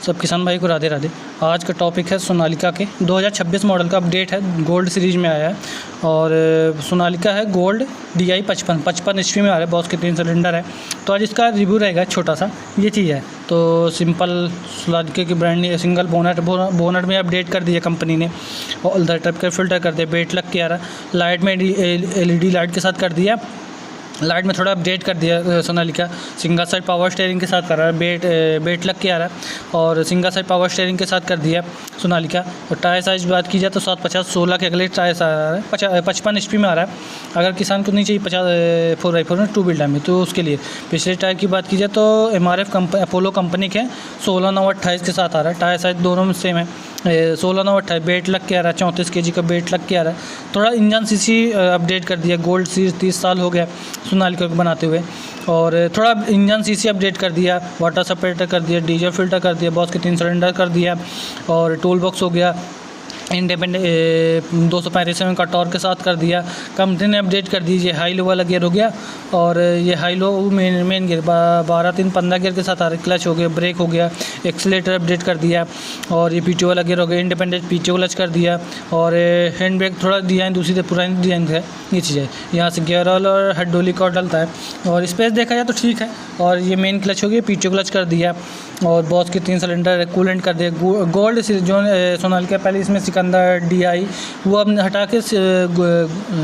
सब किसान भाई को राधे राधे। आज का टॉपिक है सोनालिका के 2026 मॉडल का अपडेट है, गोल्ड सीरीज में आया है। और सोनालिका है गोल्ड DI 55 HP में आ रहा है, बॉस के 3 सिलेंडर है। तो आज इसका रिव्यू रहेगा छोटा सा, ये चीज़ है। तो सिंपल सोनालिका की ब्रांड ने सिंगल बोनट में अपडेट कर दिया कंपनी ने, और अल्ट्रा टाइप का फिल्टर कर दिया, बेट लग के आ रहा, लाइट में LED लाइट के साथ कर दिया, लाइट में थोड़ा अपडेट कर दिया। Sonalika single side power steering के साथ कर रहा है, बेट लग के आ रहा है, और सिंगल साइड पावर स्टीयरिंग के साथ कर दिया सोनालिका। और टायर साइज बात की जाए तो 750-16 के अगले टायर आ रहा है, 55 HP में आ रहा है। अगर किसान को नहीं चाहिए 4x4 में 2 व्हील में, तो उसके लिए पिछले टायर की बात की जाए तो MRF अपोलो कंपनी के 16/9/28 के साथ आ रहा है। टायर साइज दोनों में सेम है, 16/9/28, बेट लग के आ रहा है, 34 kg का बेट लग के आ रहा है। थोड़ा इंजन CC अपडेट कर दिया, गोल्ड सीरीज 30 साल हो गया सोनालिका को बनाते हुए, और थोड़ा इंजन CC अपडेट कर दिया, वाटर सेपरेटर कर दिया, डीजल फिल्टर कर दिया, बॉस के 3 सिलेंडर कर दिया, और टूल बॉक्स हो गया, इंडिपेंडेंट 235 mm का टॉर्क के साथ कर दिया। कंपनी ने अपडेट कर दी, ये हाई लो वाला गियर हो गया, और ये high low main gear 12-3-15 gear के साथ आ रहा है। क्लच हो गया, ब्रेक हो गया, एक्सीलेटर अपडेट कर दिया, और ये PTO वाला गियर हो गया, इंडिपेंडेंट PTO क्लच कर दिया, और हैंड ब्रेक थोड़ा डिज़ाइन दूसरी पुरानी डिज़ाइन है, ये चीज़ है। यहाँ से गियर ऑयल और हाइड्रोलिक ऑयल डलता है, और स्पेस देखा जाए तो ठीक है। और ये मेन क्लच हो गया, PTO क्लच कर दिया, और बॉस के 3 सिलेंडर कूलेंट कर दिया। गोल्ड सीरीज जो सोनालिका पहले इसमें सिकंदर DI, वो अब हटा के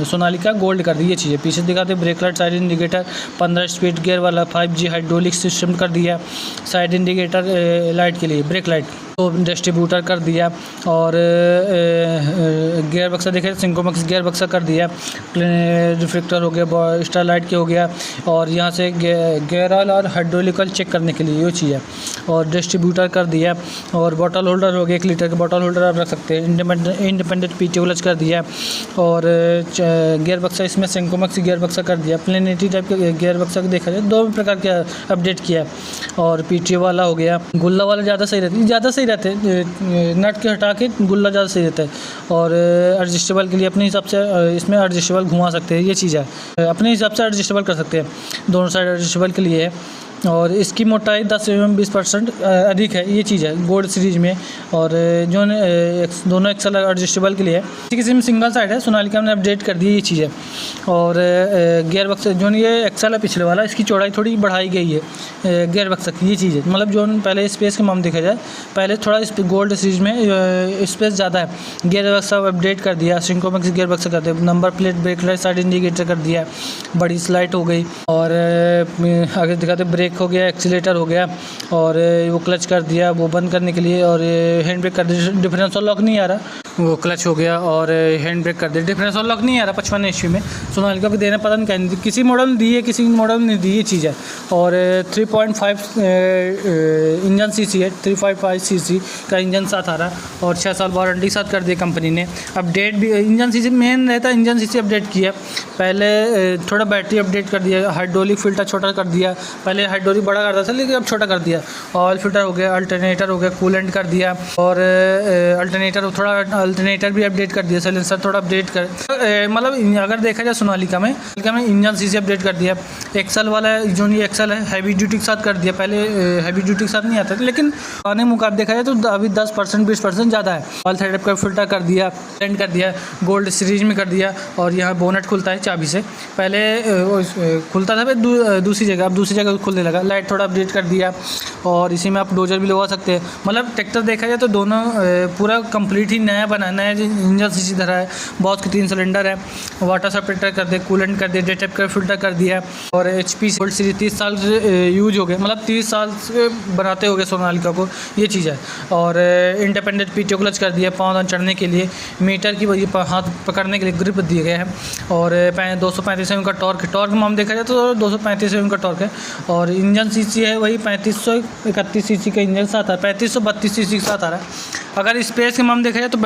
सोनालिका गोल्ड कर दी, ये चीज़ें। पीछे दिखाते brake light, side indicator 15 speed gear वाला 5G हाइड्रोलिक सिस्टम कर दिया, साइड इंडिकेटर लाइट के लिए, ब्रेक लाइट तो डिस्ट्रीब्यूटर कर दिया, और गियर बक्सा देखे सिंक्रोमैक्स गियर बक्सा कर दिया, रिफ्लेक्टर हो गया, स्टार लाइट के हो गया, और यहाँ से गियर ऑयल और हाइड्रोलिक ऑयल चेक करने के लिए ये चीज़ है, और डिस्ट्रीब्यूटर कर दिया, और बॉटल होल्डर हो गया, 1 लीटर का बॉटल होल्डर आप रख सकते हैं, इंडिपेंडेंट PTO क्लच कर दिया, और गियर बक्सा इसमें सिंक्रोमैक्स गियर बक्सा कर दिया। प्लेनिटी टाइप के गियर बक्सा को देखा जाए 2 प्रकार के अपडेट किया है, और PTO वाला हो गया, गुल्ला वाला ज़्यादा सही रहते हैं, नट के हटा के गुल्ला ज़्यादा सही रहता है। और एडजस्टेबल के लिए अपने हिसाब से इसमें एडजस्टेबल घुमा सकते हैं, ये चीज़ है, अपने हिसाब से एडजस्टेबल कर सकते हैं, दोनों साइड एडजस्टेबल के लिए है। और इसकी मोटाई 10 mm 20% अधिक है, ये चीज़ है गोल्ड सीरीज में। और जो दोनों एक्सल एडजस्टेबल के लिए है, किसी में सिंगल साइड है, सोनालिका ने अपडेट कर दी, ये चीज़ है। और गियर बक्स जो ये एक्सल है पिछले वाला, इसकी चौड़ाई थोड़ी बढ़ाई गई है गियर बक्स की, ये चीज़ है। मतलब जो पहले स्पेस के मामले देखा जाए, पहले थोड़ा गोल्ड सीरीज में स्पेस ज़्यादा है, गियर बक्सा अपडेट कर दिया, सिंक्रोमैक्स गियर बक्सा कर दिया, number plate, brake light, side indicator कर दिया, बड़ी स्लाइट हो गई, और आगे दिखाते ब्रेक हो गया, एक्सीलेटर हो गया, और वो क्लच कर दिया, वो बंद करने के लिए, और हैंड ब्रेक कर दिया, डिफरेंशियल लॉक नहीं आ रहा, वो क्लच हो गया, और हैंड ब्रेक कर दिया, डिफरेंशियल लॉक नहीं आ रहा 55 HP में। सोनालिका को देना पता नहीं कहीं, किसी मॉडल में दी है, किसी मॉडल में नहीं दी, ये चीज़ है। और 3.5 इंजन CC है, 355 cc का इंजन साथ आ रहा है, और 6 साल वारंटी साथ कर दी कंपनी ने। अपडेट भी इंजन CC मेन रहता है, इंजन CC अपडेट किया, पहले थोड़ा बैटरी अपडेट कर दिया, हाइड्रोलिक फिल्टर छोटा कर दिया, पहले हाइड्रोलिक बड़ा करता था लेकिन अब छोटा कर दिया, ऑयल फिल्टर हो गया, अल्टरनेटर हो गया, कूलेंट कर दिया, और अल्टरनेटर भी अपडेट कर दिया, साइलेंसर थोड़ा अपडेट कर, मतलब अगर देखा जाए सोनालिका में इंजन CC अपडेट कर दिया। एक्सल वाला जो ये एक्सल है हैवी ड्यूटी के साथ कर दिया, पहले हैवी ड्यूटी के साथ नहीं आता था, लेकिन आने मुकाबले देखा जाए तो अभी 10% 20% ज़्यादा है। ऑयल थ्रेड का फिल्टर कर दिया, पेंट कर दिया, गोल्ड सीरीज में कर दिया, और यहाँ बोनट खुलता है चाबी से, पहले खुलता था दूसरी जगह, अब दूसरी जगह खुलने लगा। लाइट थोड़ा अपडेट कर दिया, और इसी में आप डोजर भी लगवा सकते हैं। मतलब ट्रैक्टर देखा जाए तो दोनों पूरा कंप्लीट ही नया बना, नया इंजन CC धरा है, बॉस के 3 सिलेंडर है, वाटर सेपरेटर कर दिया, कूलेंट कर दिया, डेटअप का फिल्टर कर दिया, और HP गोल्ड सीरीज 30 साल से यूज हो गए, मतलब 30 साल से बनाते हो गए सोनालिका को, ये चीज़ है। और इंडिपेंडेंट PTO क्लच कर दिया, पाँव चढ़ने के लिए, मीटर की वजह हाथ पकड़ने के लिए ग्रिप दिए गए हैं, और 235 mm का टॉर्क माम देखा जाए तो 235 mm का टॉर्क है, और इंजन CC है वही 3531 cc का इंजन साथ है, 3532 cc के साथ आ रहा है। अगर स्पेस के मामले देखा जाए तो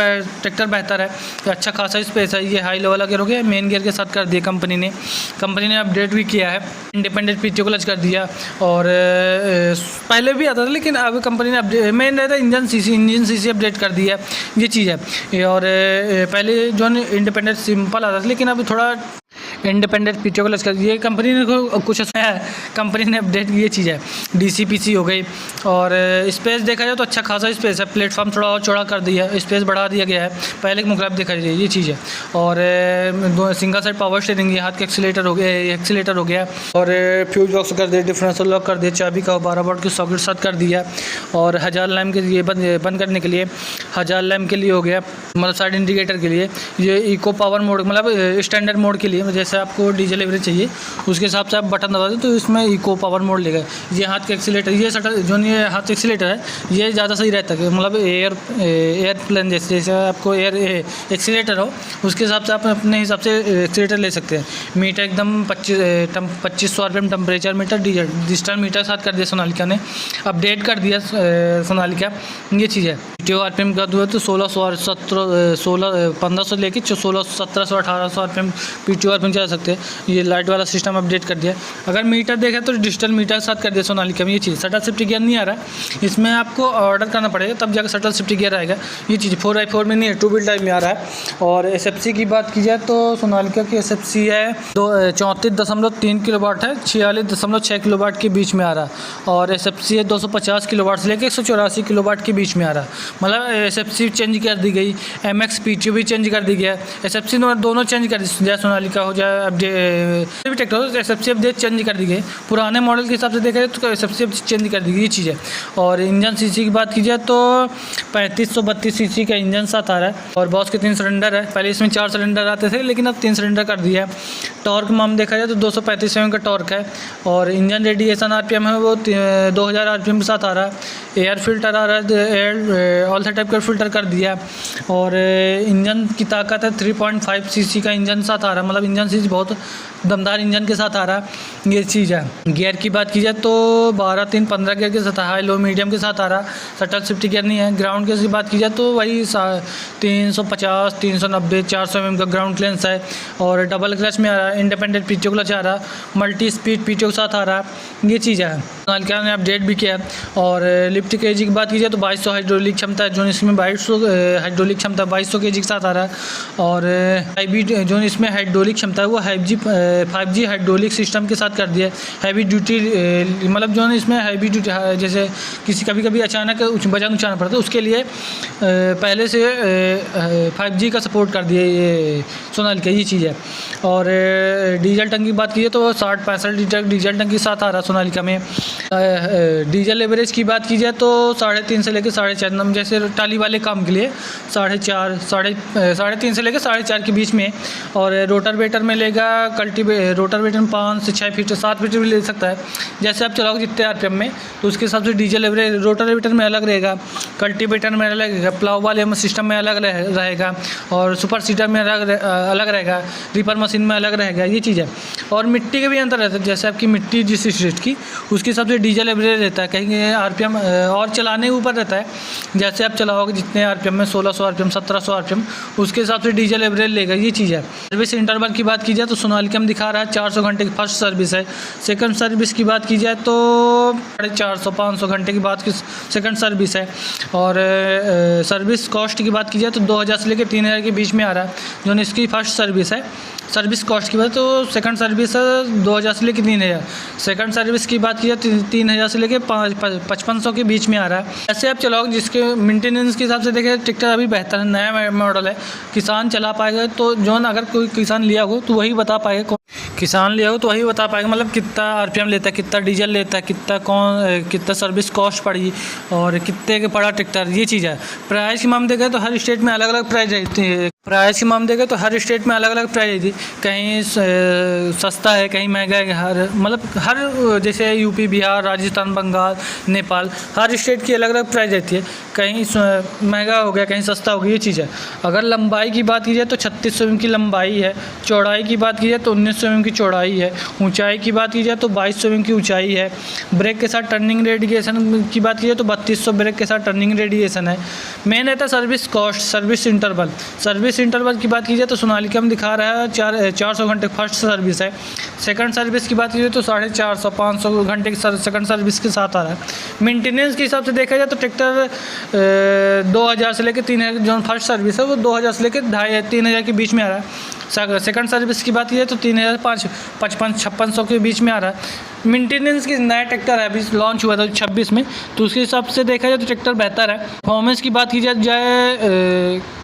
ट्रैक्टर बेहतर है, अच्छा खासा स्पेस है। ये हाई लेवल गियर हो गया, मेन गियर के साथ कर दिया कंपनी ने अपडेट भी किया है, इंडिपेंडेंट PTO क्लच कर दिया, और पहले भी आता था लेकिन अब कंपनी ने मेन रहता है इंजन CC अपडेट कर दिया, ये चीज़ है। और पहले जो इंडिपेंडेंट सिंपल आता था, लेकिन अब थोड़ा इंडिपेंडेंट पीटीओ क्लच का, ये कंपनी ने कुछ उसमें है, कंपनी ने अपडेट की ये चीज़ है। डीसीपीसी हो गई, और स्पेस देखा जाए तो अच्छा खासा स्पेस है, प्लेटफॉर्म थोड़ा और चौड़ा कर दिया है, स्पेस बढ़ा दिया गया है पहले के मुकाबले देखा जाए, ये चीज़ है। और सिंगल साइड पावर स्टीयरिंग, ये हाथ के एक्सीलेटर हो गया, और फ्यूज बॉक्स कर दिया, डिफरेंशियल लॉक कर दिया, चाबी का 12 वोल्ट की सॉकेट साथ कर दिया, और 1000 लैम्प के लिए बंद करने के लिए 1000 लैम्प के लिए हो गया, मतलब साइड इंडिकेटर के लिए। ये इको पावर मोड, मतलब स्टैंडर्ड मोड के लिए, जैसे आपको डीजल एवरेज चाहिए उसके हिसाब से आप बटन दबा दें तो इसमें इको पावर मोड लेगा। ये हाथ के एक्सीलेटर, ये हाथ एक्सीलेटर है, ये ज़्यादा सही रहता है, मतलब एयरप्लेन जैसे आपको एयर एक्सीलेटर हो उसके हिसाब से आप अपने हिसाब से एक्सीलेटर ले सकते हैं। मीटर एकदम 2500 RPM temperature metre, digital meter साथ कर दिया सोनालिका ने, अपडेट कर दिया सोनालिका, ये चीज़ है। पीटीओ RPM का तो 1500 लेके 1600, 1700, 1800 RPM पीटीओ RPM जा सकते हैं। ये लाइट वाला सिस्टम अपडेट कर दिया। अगर मीटर देखें तो डिजिटल मीटर के साथ कर दिया सोनालिका में, ये चीज़। शटल शिफ्ट गियर नहीं आ रहा, इसमें आपको ऑर्डर करना पड़ेगा तब जाकर शटल शिफ्ट गियर आएगा, ये चीज़ 4x4 में नहीं है, 2 व्हील टाइप में आ रहा है। और SFC की बात की जाए तो सोनालिका की SFC है 34.3 किलोवाट है, 46.6 किलोवाट के बीच में आ रहा है। और SFC है 250 किलोवाट से लेकर 184 किलोवाट के बीच में आ रहा है, मतलब SFC चेंज कर दी गई, MX PTO भी चेंज कर दी गया, SFC दोनों चेंज कर दी, जाए सोनालिका हो जाए अपडेट भी ट्रैक्टर SFC अपडेट चेंज कर दी गई। पुराने मॉडल के हिसाब से देखा जाए तो SFC चेंज कर दी गई, ये चीज़ है। और इंजन सीसी की बात की जाए तो 3532 सीसी का इंजन साथ आ रहा है, और बॉस के 3 सिलेंडर है, पहले इसमें 4 सिलेंडर आते थे लेकिन अब 3 सिलेंडर कर दिया है। टॉर्क माम देखा जाए तो 235 mm का टॉर्क है, और इंजन रेडिएशन RPM है वो 2000 RPM के साथ आ रहा है। एयर फिल्टर आ रहा है, ऑल टाइप का फिल्टर कर दिया। और इंजन की ताकत है 3.5 cc का इंजन साथ आ रहा है, मतलब इंजन सीसी बहुत दमदार इंजन के साथ आ रहा है, ये चीज़ है। गियर की बात की जाए तो 12, 3, 15 गियर के साथ, हाई लो मीडियम के साथ आ रहा है, शटल शिफ्ट गियर नहीं है। ग्राउंड की बात की जाए तो वही 350, 390, 400 mm का ग्राउंड क्लियरेंस है, और डबल क्लच में आ रहा है, इंडिपेंडेंट पीटीओ क्लच आ रहा है, मल्टी स्पीड पीटीओ के साथ आ रहा है, ये चीज़ है। सोनालिका ने अपडेट भी किया। और लिफ्ट केजी की बात की जाए तो 2200 हाइड्रोलिक क्षमता है, जो इसमें 2200 हाइड्रोलिक क्षमता 2200 kg के साथ आ रहा है। और हाईबी जो इसमें हाइड्रोलिक क्षमता है वो 5G हाइड्रोलिक सिस्टम के साथ कर दिया है। हैवी ड्यूटी, मतलब जो है इसमें हैवी ड्यूटी, जैसे कभी कभी अचानक वजन उठाना पड़ता है उसके लिए पहले से 5G का सपोर्ट कर दिया ये सोनालिका, ये चीज़ है। और डीजल टंकी की बात कीजिए तो 60-65 लीटर डीजल टंकी के साथ आ रहा है सोनालिका में। डीजल एवरेज की बात की जाए तो 3.5 से लेकर 4.5, जैसे टाली वाले काम के लिए 4.5 3.5 से लेकर 4.5 के बीच में। और रोटर वेटर में लेगा रोटर वेटर में 5 से 6 फीट 7 फीट भी ले सकता है, जैसे आप चलाओगे जितने RPM में, तो उसके हिसाब से डीजल एवरेज रोटर वेटर में अलग रहेगा, कल्टीवेटर में अलग रहेगा, प्लाव वाले सिस्टम में अलग रहेगा, और सुपर सीडर में अलग रहेगा, रीपर मशीन में अलग रहेगा, ये चीज़ है। और मिट्टी के भी अंतर रहता है, जैसे आपकी मिट्टी जिस स्टेट की उसके हिसाब से डीजल एवरेज रहता है, कहीं RPM और चलाने के ऊपर रहता है, जैसे आप चलाओगे जितने RPM में 1600 RPM 1700 RPM उसके हिसाब से डीजल एवरेज लेगा, ये चीज़ है। सर्विस इंटरवल की बात की जाए तो सोनालिका में दिखा रहा है 400 घंटे की फर्स्ट सर्विस है। सेकंड सर्विस की बात की जाए तो 450-500 घंटे की बात की सेकंड सर्विस है। और सर्विस कॉस्ट की बात की जाए तो 2000 से लेकर 3000 के बीच में आ रहा है, जो इसकी फर्स्ट सर्विस है। सर्विस कॉस्ट की बात तो सेकंड सर्विस 2000 से लेकर 3000, सेकंड सर्विस की बात की जाए 3000 से लेकर 5500 के बीच में आ रहा है। ऐसे आप चलाओगे जिसके मेंटेनेंस के हिसाब से देखें ट्रैक्टर अभी बेहतर है, नया मॉडल है, किसान चला पाएगा तो जौन अगर कोई किसान लिया हो तो वही बता पाएगा, किसान लिया हो तो वही बता पाएगा, मतलब कितना RPM लेता है, कितना डीजल लेता है, कितना सर्विस कॉस्ट पड़ी और कितने के पड़ा ट्रैक्टर, ये चीज़ है। प्राइस की मामले देखें तो हर स्टेट में अलग अलग प्राइस रहती है, प्राइस की मामले देखें तो हर स्टेट में अलग अलग प्राइस रहती है, कहीं सस्ता है कहीं महंगा है, हर जैसे यूपी, बिहार, राजस्थान, बंगाल, नेपाल, हर स्टेट की अलग अलग प्राइस रहती है, कहीं महंगा हो गया कहीं सस्ता हो गया, ये चीज़ है। अगर लंबाई की बात की जाए तो 3600 mm की लंबाई है, चौड़ाई की बात की जाए तो 1900 mm की चौड़ाई है, ऊंचाई की बात की जाए तो 2200 mm की ऊंचाई है। ब्रेक के साथ टर्निंग रेडिएशन की बात की जाए तो 3200 ब्रेक के साथ टर्निंग रेडिएशन है। मेन रहता है सर्विस कॉस्ट, सर्विस इंटरवल की बात की जाए तो सोनालिका में दिखा रहा है 400 घंटे फर्स्ट सर्विस है। सेकंड सर्विस की बात की जाए तो 450-500 घंटे की सेकंड सर्विस के साथ आ रहा है। मेंटेनेंस के हिसाब से देखा जाए तो ट्रैक्टर 2000 से लेकर 3000 जो फर्स्ट सर्विस है वो 2000 से लेकर 2500-3000 के बीच में आ रहा है। सेकंड सर्विस की बात की जाए तो 3,555 के बीच में आ रहा है। मेंटेनेंस की नया ट्रैक्टर है, अभी लॉन्च हुआ था 26 में, तो उसके हिसाब से देखा जाए तो ट्रैक्टर बेहतर है। परफॉर्मेंस की बात की जाए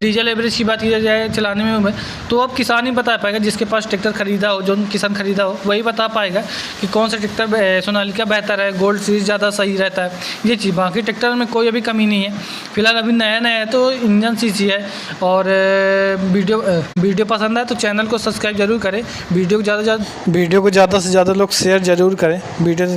डीजल एवरेज की बात की जाए चलाने में, तो अब किसान ही बता पाएगा, जिसके पास ट्रैक्टर खरीदा हो, जो किसान खरीदा हो वही बता पाएगा कि कौन सा ट्रैक्टर सोनालिका बेहतर है, गोल्ड सीरीज ज़्यादा सही रहता है, ये चीज़। बाकी ट्रैक्टर में कोई अभी कमी नहीं है, फिलहाल अभी नया नया है तो इंजन सीसी है। और वीडियो पसंद आए तो चैनल को सब्सक्राइब जरूर करें, वीडियो को ज़्यादा से ज़्यादा लोग शेयर जरूर करें। वीडियो